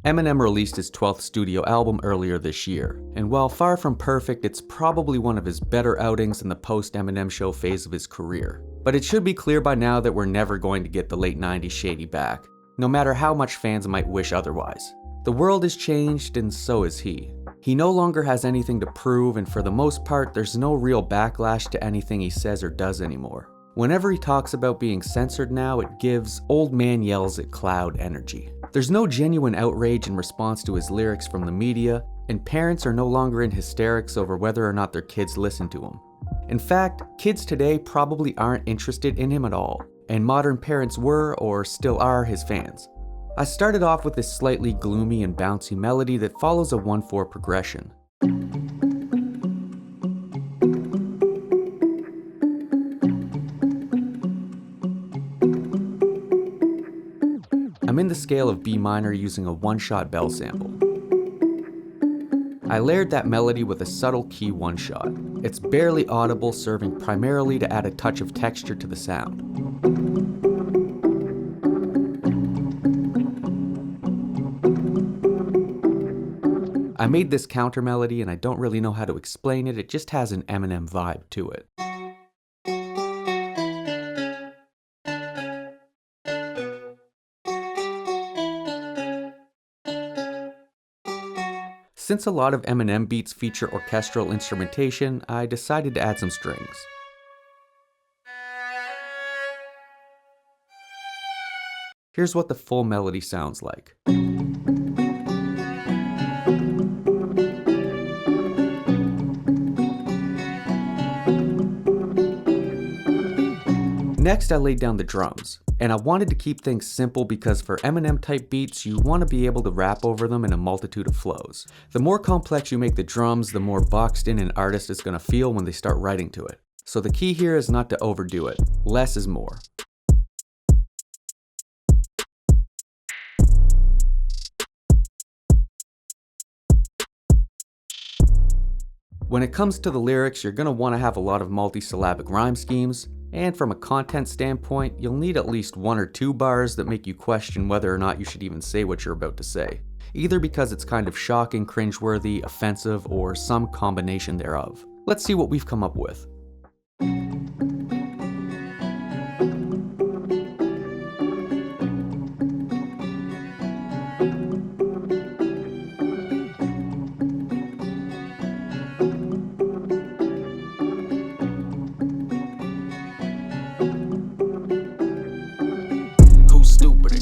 Eminem released his 12th studio album earlier this year, and while far from perfect, it's probably one of his better outings in the post-Eminem show phase of his career. But it should be clear by now that we're never going to get the late 90s Shady back, no matter how much fans might wish otherwise. The world has changed, and so has he. He no longer has anything to prove, and for the most part, there's no real backlash to anything he says or does anymore. Whenever he talks about being censored now, it gives old man yells at cloud energy. There's no genuine outrage in response to his lyrics from the media, and parents are no longer in hysterics over whether or not their kids listen to him. In fact, kids today probably aren't interested in him at all, and modern parents were, or still are, his fans. I started off with this slightly gloomy and bouncy melody that follows a 1/4 progression. I'm in the scale of B minor using a one-shot bell sample. I layered that melody with a subtle key one-shot. It's barely audible, serving primarily to add a touch of texture to the sound. I made this counter melody and I don't really know how to explain it, it just has an Eminem vibe to it. Since a lot of Eminem beats feature orchestral instrumentation, I decided to add some strings. Here's what the full melody sounds like. Next, I laid down the drums, and I wanted to keep things simple because for Eminem type beats, you want to be able to rap over them in a multitude of flows. The more complex you make the drums, the more boxed in an artist is going to feel when they start writing to it. So the key here is not to overdo it. Less is more. When it comes to the lyrics, you're going to want to have a lot of multi-syllabic rhyme schemes. And from a content standpoint, you'll need at least 1 or 2 bars that make you question whether or not you should even say what you're about to say. Either because it's kind of shocking, cringeworthy, offensive, or some combination thereof. Let's see what we've come up with.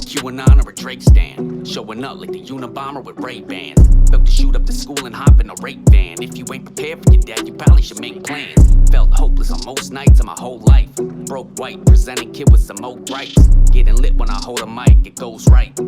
QAnon or a Drake stand, showing up like the Unabomber with Ray-Bans. Built to shoot up the school and hop in a rape van. If you ain't prepared for your death, you probably should make plans. Felt hopeless on most nights of my whole life. Broke white, presenting kid with some old rights. Getting lit when I hold a mic, it goes right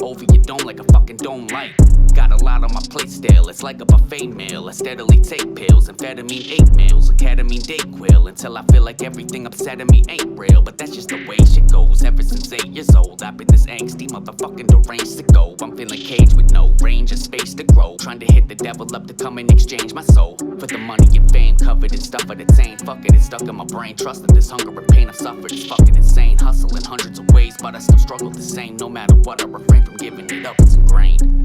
over your dome like a fucking dome light. Got a lot on my plate still, it's like a buffet meal. I steadily take pills, amphetamine 8 meals, ketamine Dayquil, until I feel like everything upsetting me ain't real. But that's just the way shit goes. Ever since 8 years old, I've been this angsty motherfucking deranged to go. I'm feeling caged with no range or space to grow. Trying to hit the devil up to come and exchange my soul for the money and fame, covered in stuff but it's ain't. Fuck it, it's stuck in my brain. Trust that this hunger and pain I've suffered is fucking insane. Hustle in hundreds of ways, but I still struggle the same. No matter what, I refrain from giving it up, it's ingrained.